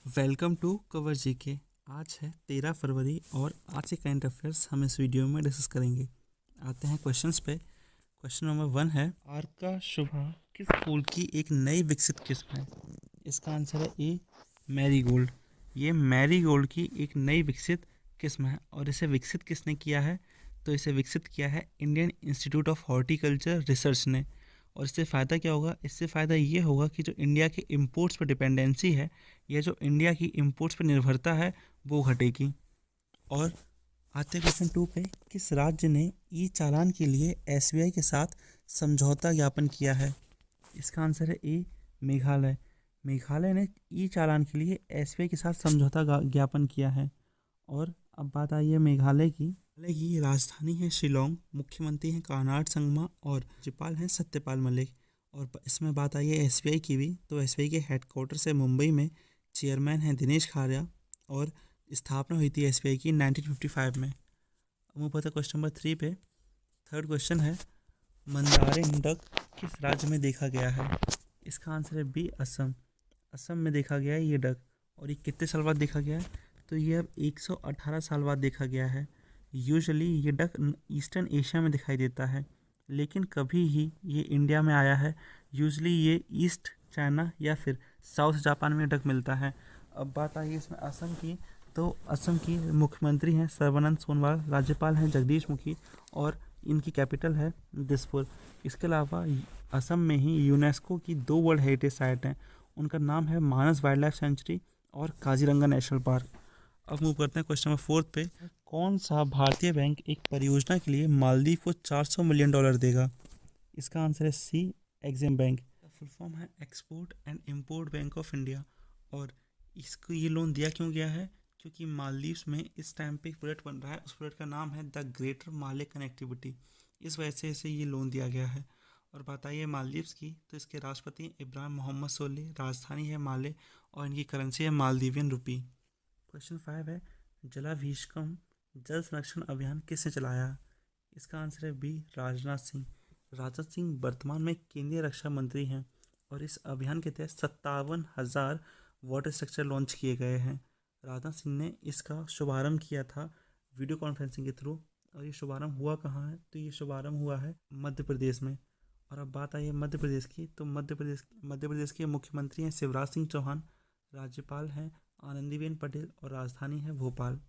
Welcome to cover GK. आज है 13 फरवरी और आज के करंट अफेयर्स हम इस वीडियो में डिस्कस करेंगे। आते हैं क्वेश्चंस पे। क्वेश्चन नंबर 1 है, आर्का शुभा किस फूल की एक नई विकसित किस्म है? इसका आंसर है ए, मैरीगोल्ड। ये मैरीगोल्ड की एक नई विकसित किस्म है और इसे विकसित किसने किया है? तो इसे विकसित किया है Indian institute of horticulture research ने। और इससे फ़ायदा क्या होगा? इससे फ़ायदा ये होगा कि जो इंडिया के इम्पोर्ट्स पर डिपेंडेंसी है या जो इंडिया की इम्पोर्ट्स पर निर्भरता है वो घटेगी। और आते क्वेश्चन 2 पे, किस राज्य ने ई चालान के लिए एसबीआई के साथ समझौता ज्ञापन किया है? इसका आंसर है ए, मेघालय। मेघालय ने ई चालान के लिए एसबीआई के साथ समझौता ज्ञापन किया है। और अब बात आई है मेघालय की। मेघालय की राजधानी है शिलोंग, मुख्यमंत्री हैं कानाड संगमा और राज्यपाल हैं सत्यपाल मलिक। और इसमें बात आई है एसबीआई की भी, तो एसबीआई के हेडक्वार्टर से मुंबई में, चेयरमैन हैं दिनेश खारिया और स्थापना हुई थी एसबीआई की 1955 में। अब ऊपर था क्वेश्चन नंबर 3 पे। थर्ड क्वेश्चन है, मंदारिन डक किस राज्य में देखा गया है? इसका आंसर है बी, असम। असम में देखा गया है ये डक। और ये कितने साल बाद देखा गया है? तो ये अब 118 साल बाद देखा गया है। यूजुअली ये डक ईस्टर्न एशिया में दिखाई देता है, लेकिन कभी ही ये इंडिया में आया है। यूजुअली ये ईस्ट चाइना या फिर साउथ जापान में डक मिलता है। अब बात आई इसमें असम की, तो असम की मुख्यमंत्री हैं सर्बानंद सोनोवाल, राज्यपाल हैं जगदीश मुखी और इनकी कैपिटल है दिसपुर। इसके अलावा असम में ही यूनेस्को की 2 वर्ल्ड हेरिटेज साइट हैं। उनका नाम है मानस वाइल्ड लाइफ सेंचुरी और काजीरंगा नेशनल पार्क। अब मूव करते हैं क्वेश्चन नंबर 4 पे। कौन सा भारतीय बैंक एक परियोजना के लिए मालदीव को $400 मिलियन देगा? इसका आंसर है सी, एग्जिम बैंक। फुल फॉर्म है export and import bank of India. और इसको ये लोन दिया क्यों गया है? क्योंकि मालदीव्स में इस टाइम पे एक प्रोजेक्ट बन रहा है, उस प्रोजेक्ट का नाम है द ग्रेटर माले कनेक्टिविटी। इस वजह से इसे ये लोन दिया गया है। और बात आई है मालदीव्स की, तो इसके राष्ट्रपति इब्राहिम मोहम्मद सोली, राजधानी है माले और इनकी करेंसी है मालदीवियन रुपी। क्वेश्चन 5 है, जलाभिषेकम जल संरक्षण अभियान किसने चलाया? इसका आंसर है बी, राजनाथ सिंह। राजनाथ सिंह वर्तमान में केंद्रीय रक्षा मंत्री हैं और इस अभियान के तहत 57,000 वाटर स्ट्रक्चर लॉन्च किए गए हैं। राजनाथ सिंह ने इसका शुभारंभ किया था वीडियो कॉन्फ्रेंसिंग के थ्रू। और ये शुभारंभ हुआ कहाँ है? तो ये शुभारंभ हुआ है मध्य प्रदेश में। और अब बात आई है मध्य प्रदेश की, तो मध्य प्रदेश के मुख्यमंत्री हैं शिवराज सिंह चौहान, राज्यपाल हैं आनंदीबेन पटेल और राजधानी है भोपाल।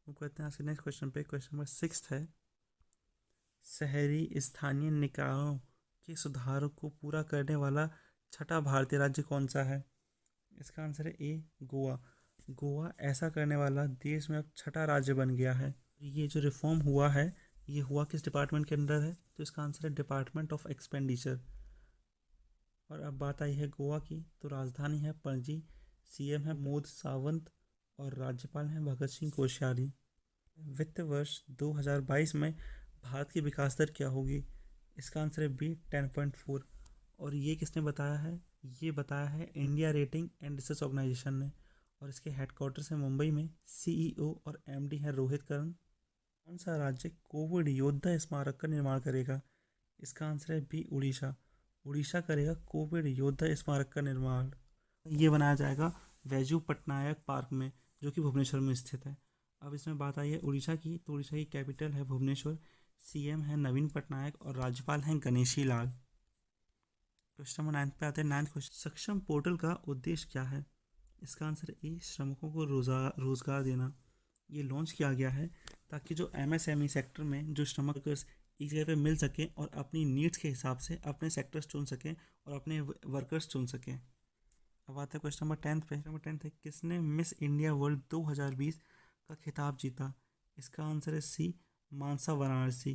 वो कहते हैं आज के नेक्स्ट क्वेश्चन पे। क्वेश्चन नंबर 6 है, शहरी स्थानीय निकायों के सुधारों को पूरा करने वाला छठा भारतीय राज्य कौन सा है? इसका आंसर है ए, गोवा। गोवा ऐसा करने वाला देश में अब छठा राज्य बन गया है। ये जो रिफॉर्म हुआ है, ये हुआ किस डिपार्टमेंट के अंदर है? तो इसका आंसर है डिपार्टमेंट ऑफ एक्सपेंडिचर। और अब बात आई है गोवा की, तो राजधानी है पणजी, सीएम है मोद सावंत और राज्यपाल हैं भगत सिंह कोश्यारी। वित्त वर्ष 2022 में भारत की विकास दर क्या होगी? इसका आंसर है बी, 10.4। और ये किसने बताया है? ये बताया है India rating and research organisation ने। और इसके हेडक्वार्टर्स है मुंबई में, सीईओ और एमडी है रोहित करण। कौन सा राज्य कोविड योद्धा स्मारक का निर्माण करेगा? इसका आंसर है बी, उड़ीसा। उड़ीसा करेगा कोविड योद्धा स्मारक का निर्माण। ये बनाया जाएगा वैजू पटनायक पार्क में, जो कि भुवनेश्वर में स्थित है। अब इसमें बात आई है उड़ीसा की, तो उड़ीसा की कैपिटल है भुवनेश्वर, सीएम है नवीन पटनायक और राज्यपाल हैं गणेशी लाल। क्वेश्चन नंबर 9 पे आते हैं। 9th क्वेश्चन, सक्षम पोर्टल का उद्देश्य क्या है? इसका आंसर ए, श्रमिकों को रोजगार देना। ये लॉन्च किया गया है ताकि जो एमएसएमई सेक्टर में जो श्रमिक वर्कर्स एक जगह पे मिल सकें और अपनी नीड्स के हिसाब से अपने सेक्टर्स चुन सकें और अपने वर्कर्स चुन सकें। अब आता है क्वेश्चन नंबर 10 पे। नंबर 10 है, किसने मिस इंडिया वर्ल्ड 2020 का खिताब जीता? इसका आंसर है सी, मानसा वाराणसी।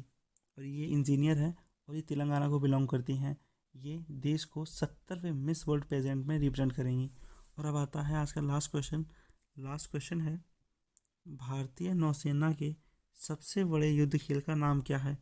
और ये इंजीनियर हैं और ये तेलंगाना को बिलोंग करती हैं। ये देश को 70वें मिस वर्ल्ड पेजेंट में रिप्रेजेंट करेंगी। और अब आता है आज का लास्ट क्वेश्चन। लास्ट क्वेश्चन है, भारतीय नौसेना के सबसे बड़े युद्ध खेल का नाम क्या है?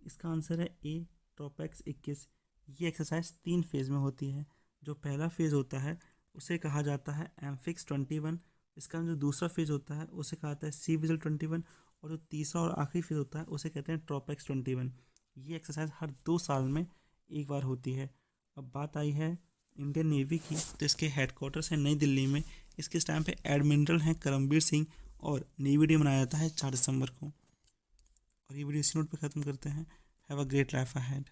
इसका आंसर है ए, ट्रोपेक्स 21। ये एक्सरसाइज 3 फेज़ में होती है। जो पहला फेज़ होता है उसे कहा जाता है एम्फिक्स 21। इसका जो दूसरा फेज़ होता है उसे कहा जाता है सी विजिल 21। और जो तीसरा और आखिरी फेज़ होता है उसे कहते हैं ट्रोपेक्स 21। ये एक्सरसाइज हर 2 साल में एक बार होती है। अब बात आई है इंडियन नेवी की, तो इसके हेडक्वार्टर्स है नई दिल्ली में, इसके टाइम पे एडमिरल हैं करमबीर सिंह और नेवी डे मनाया जाता है 4 दिसंबर को। और ये वीडियो इसी नोट पे ख़त्म करते हैं। Have a great life ahead.